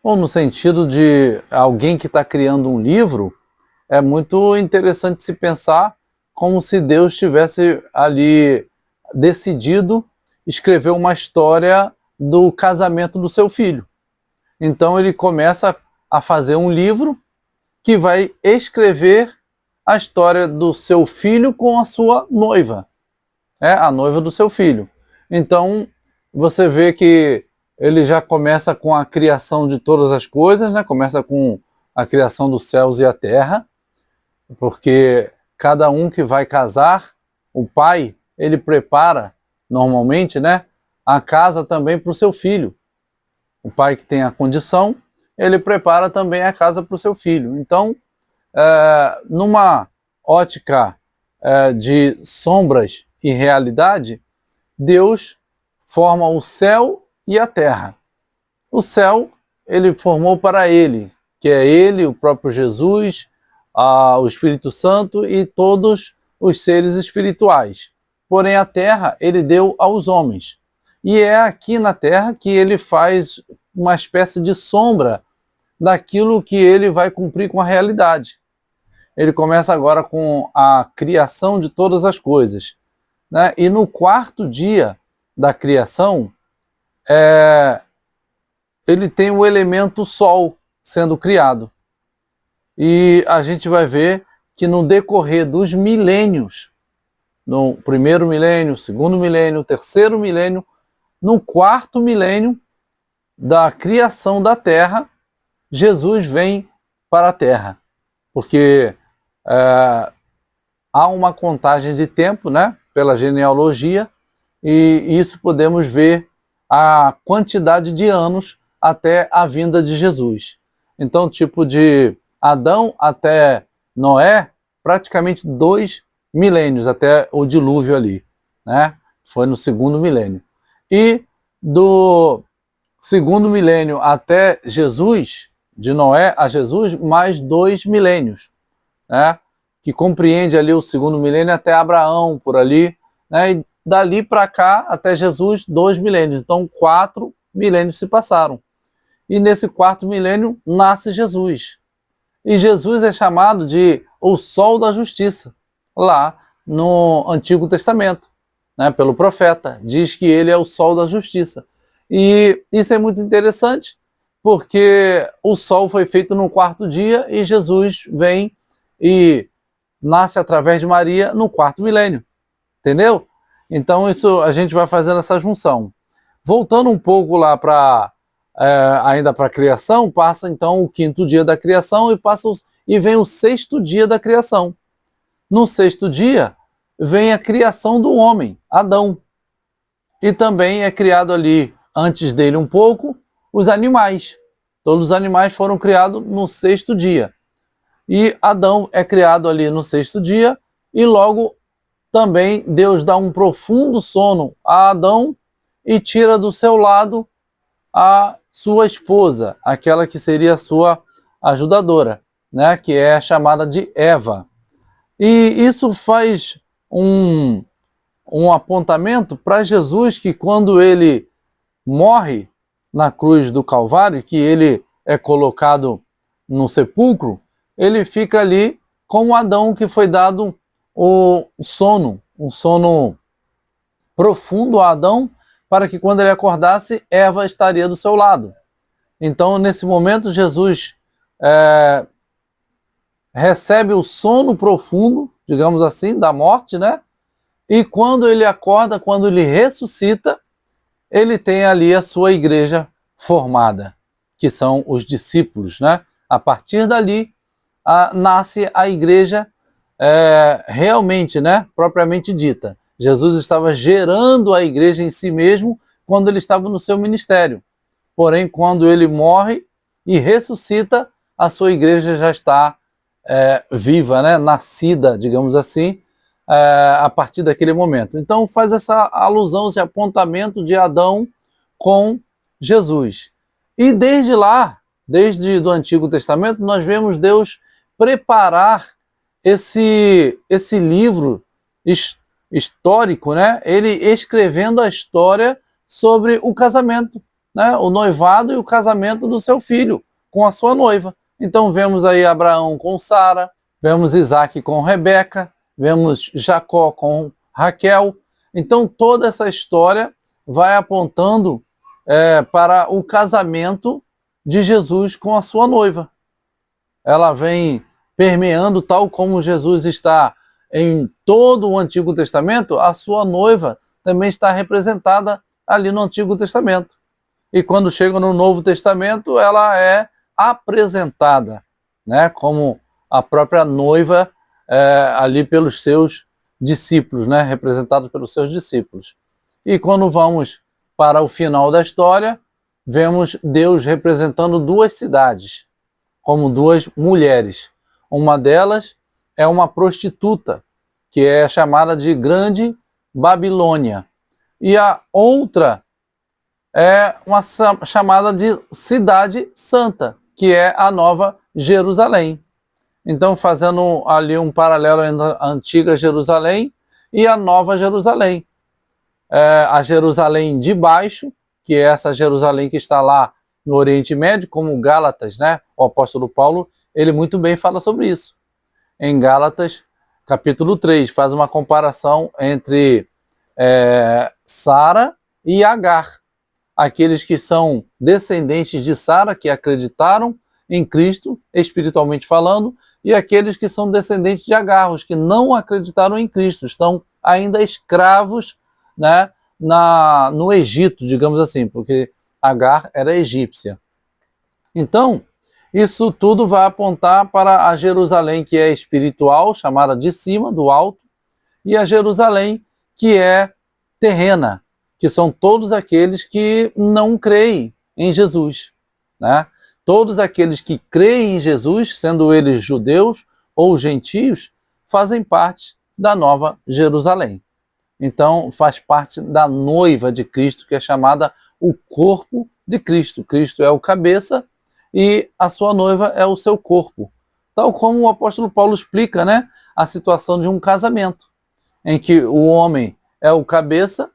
Ou no sentido de alguém que está criando um livro, é muito interessante se pensar como se Deus tivesse ali decidido escrever uma história do casamento do seu filho. Então ele começa a fazer um livro que vai escrever a história do seu filho com a sua noiva, a noiva do seu filho. Então você vê que ele já começa com a criação de todas as coisas, né? Começa com a criação dos céus e a terra, porque cada um que vai casar, o pai, ele prepara normalmente, né, a casa também para o seu filho. O pai que tem a condição, ele prepara também a casa para o seu filho. Então, numa ótica de sombras e realidade, Deus forma o céu e a terra. O céu, ele formou para ele, que é ele, o próprio Jesus, o Espírito Santo e todos os seres espirituais. Porém, a terra ele deu aos homens. E é aqui na terra que ele faz uma espécie de sombra daquilo que ele vai cumprir com a realidade. Ele começa agora com a criação de todas as coisas, né? E no quarto dia da criação, ele tem o elemento Sol sendo criado. E a gente vai ver que no decorrer dos milênios, no primeiro milênio, segundo milênio, terceiro milênio, no quarto milênio da criação da Terra, Jesus vem para a Terra. Porque há uma contagem de tempo, né, pela genealogia, e isso podemos ver a quantidade de anos até a vinda de Jesus. Então, tipo de Adão até Noé, praticamente 2 milênios, até o dilúvio ali, né? Foi no segundo milênio. E do segundo milênio até Jesus, de Noé a Jesus, mais 2 milênios, né? Que compreende ali o segundo milênio até Abraão, por ali, né? E dali para cá, até Jesus, 2 milênios. Então, 4 milênios se passaram. E nesse quarto milênio, nasce Jesus. E Jesus é chamado de o Sol da Justiça, lá no Antigo Testamento, né, pelo profeta. Diz que ele é o Sol da Justiça. E isso é muito interessante, porque o Sol foi feito no quarto dia e Jesus vem e nasce através de Maria no quarto milênio. Entendeu? Então isso a gente vai fazendo essa junção. Voltando um pouco lá para ainda para a criação, passa então o quinto dia da criação e vem o sexto dia da criação. No sexto dia vem a criação do homem, Adão. E também é criado ali, antes dele um pouco, os animais. Todos os animais foram criados no sexto dia. E Adão é criado ali no sexto dia e logo também Deus dá um profundo sono a Adão e tira do seu lado a sua esposa, aquela que seria a sua ajudadora, né, que é chamada de Eva. E isso faz um apontamento para Jesus, que quando ele morre na cruz do Calvário, que ele é colocado no sepulcro, ele fica ali com Adão, que foi dado um sono profundo a Adão, para que quando ele acordasse, Eva estaria do seu lado. Então, nesse momento, Jesus recebe o sono profundo, digamos assim, da morte, né? E quando ele acorda, quando ele ressuscita, ele tem ali a sua igreja formada, que são os discípulos, né? A partir dali, nasce a igreja realmente, né? Propriamente dita. Jesus estava gerando a igreja em si mesmo quando ele estava no seu ministério. Porém, quando ele morre e ressuscita, a sua igreja já está viva, né? Nascida, digamos assim, a partir daquele momento. Então faz essa alusão, esse apontamento de Adão com Jesus. E desde lá, desde o Antigo Testamento, nós vemos Deus preparar esse livro histórico, né? Ele escrevendo a história sobre o casamento. né, o noivado e o casamento do seu filho com a sua noiva. Então vemos aí Abraão com Sara, vemos Isaac com Rebeca, vemos Jacó com Raquel. Então toda essa história vai apontando para o casamento de Jesus com a sua noiva. Ela vem permeando, tal como Jesus está em todo o Antigo Testamento, a sua noiva também está representada ali no Antigo Testamento. E quando chega no Novo Testamento, ela é apresentada, né, como a própria noiva ali pelos seus discípulos, né, representada pelos seus discípulos. E quando vamos para o final da história, vemos Deus representando duas cidades, como duas mulheres. Uma delas é uma prostituta, que é chamada de Grande Babilônia. E a outra é uma chamada de Cidade Santa, que é a Nova Jerusalém. Então, fazendo ali um paralelo entre a antiga Jerusalém e a Nova Jerusalém. A Jerusalém de baixo, que é essa Jerusalém que está lá no Oriente Médio, como Gálatas, né? O apóstolo Paulo, ele muito bem fala sobre isso. Em Gálatas, capítulo 3, faz uma comparação entre Sara e Agar. Aqueles que são descendentes de Sara, que acreditaram em Cristo, espiritualmente falando, e aqueles que são descendentes de Agar, os que não acreditaram em Cristo, estão ainda escravos, né, no Egito, digamos assim, porque Agar era egípcia. Então, isso tudo vai apontar para a Jerusalém que é espiritual, chamada de cima, do alto, e a Jerusalém que é terrena, que são todos aqueles que não creem em Jesus, né? Todos aqueles que creem em Jesus, sendo eles judeus ou gentios, fazem parte da Nova Jerusalém. Então, faz parte da noiva de Cristo, que é chamada o corpo de Cristo. Cristo é o cabeça e a sua noiva é o seu corpo. Tal como o apóstolo Paulo explica, né, a situação de um casamento, em que o homem é o cabeça,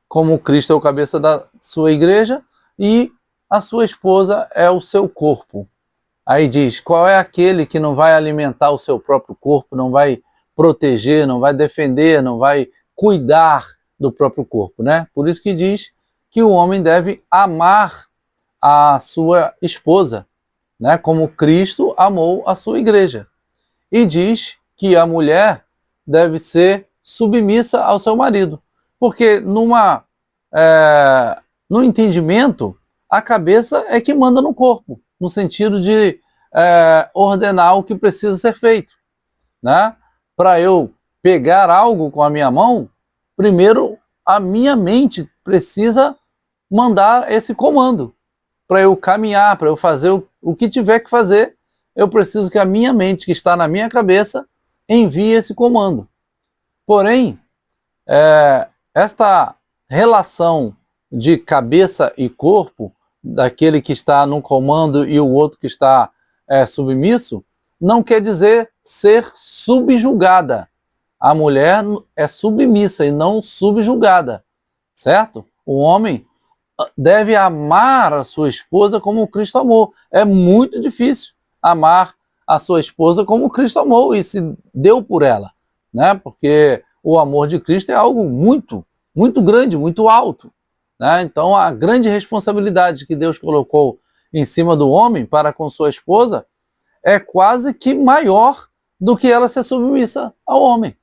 como Cristo é o cabeça da sua igreja, e a sua esposa é o seu corpo. Aí diz, qual é aquele que não vai alimentar o seu próprio corpo, não vai proteger, não vai defender, não vai cuidar do próprio corpo, né? Por isso que diz que o homem deve amar a sua esposa, né? Como Cristo amou a sua igreja. E diz que a mulher deve ser submissa ao seu marido, porque no entendimento, a cabeça é que manda no corpo, no sentido de ordenar o que precisa ser feito, né? Para eu pegar algo com a minha mão, primeiro a minha mente precisa mandar esse comando. Para eu caminhar, para eu fazer o que tiver que fazer, eu preciso que a minha mente, que está na minha cabeça, envie esse comando. Porém, esta relação de cabeça e corpo, daquele que está no comando e o outro que está submisso, não quer dizer ser subjugada. A mulher é submissa e não subjugada, certo? O homem deve amar a sua esposa como Cristo amou. É muito difícil amar a sua esposa como Cristo amou e se deu por ela, né? Porque o amor de Cristo é algo muito, muito grande, muito alto, né? Então a grande responsabilidade que Deus colocou em cima do homem para com sua esposa é quase que maior do que ela ser submissa ao homem.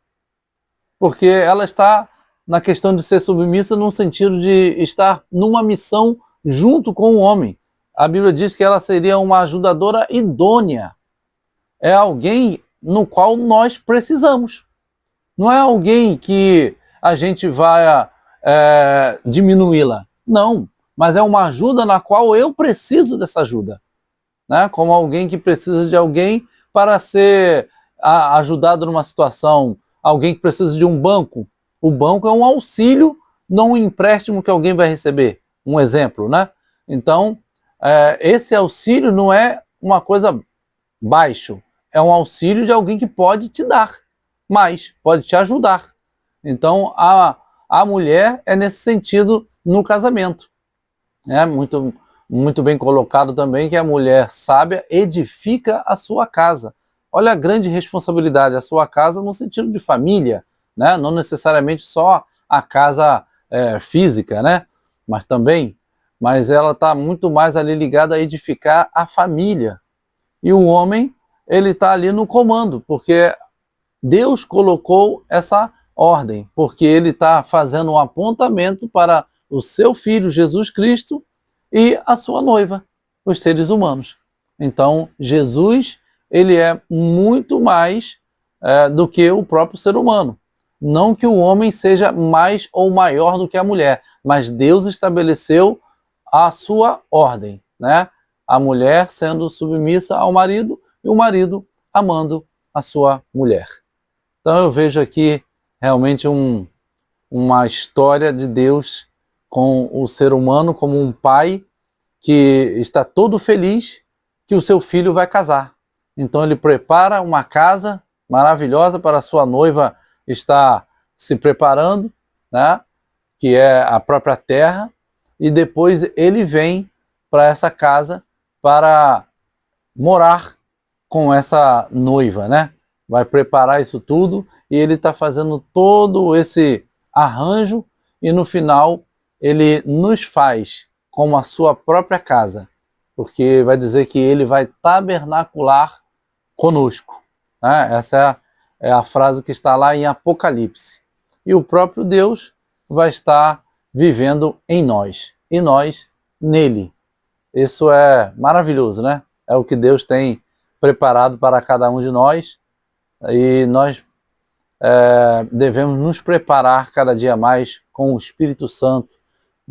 Porque ela está na questão de ser submissa no sentido de estar numa missão junto com o homem. A Bíblia diz que ela seria uma ajudadora idônea. É alguém no qual nós precisamos. Não é alguém que a gente vai diminuí-la. Não, mas é uma ajuda na qual eu preciso dessa ajuda, né? Como alguém que precisa de alguém para ser ajudado numa situação, alguém que precisa de um banco. O banco é um auxílio, não um empréstimo que alguém vai receber. Um exemplo, né? Então, esse auxílio não é uma coisa baixo, é um auxílio de alguém que pode te dar mais, pode te ajudar. Então, a mulher é nesse sentido no casamento. né? Muito bem colocado também que a mulher sábia edifica a sua casa. Olha a grande responsabilidade, a sua casa no sentido de família, né? Não necessariamente só a casa física, né? Mas ela está muito mais ali ligada a edificar a família. E o homem, ele está ali no comando, porque Deus colocou essa ordem, porque ele está fazendo um apontamento para o seu filho Jesus Cristo e a sua noiva, os seres humanos. Então, Jesus, ele é muito mais do que o próprio ser humano. Não que o homem seja mais ou maior do que a mulher, mas Deus estabeleceu a sua ordem, né? A mulher sendo submissa ao marido e o marido amando a sua mulher. Então eu vejo aqui realmente uma história de Deus com o ser humano como um pai que está todo feliz que o seu filho vai casar. Então ele prepara uma casa maravilhosa para a sua noiva estar se preparando, né? Que é a própria terra, e depois ele vem para essa casa para morar com essa noiva, né? Vai preparar isso tudo e ele está fazendo todo esse arranjo e no final ele nos faz como a sua própria casa, porque vai dizer que ele vai tabernacular conosco, né? Essa é a frase que está lá em Apocalipse. E o próprio Deus vai estar vivendo em nós e nós nele. Isso é maravilhoso, né? É o que Deus tem preparado para cada um de nós e nós devemos nos preparar cada dia mais com o Espírito Santo,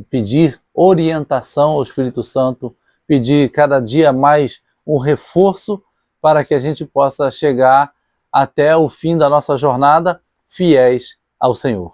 pedir orientação ao Espírito Santo, pedir cada dia mais um reforço para que a gente possa chegar até o fim da nossa jornada fiéis ao Senhor.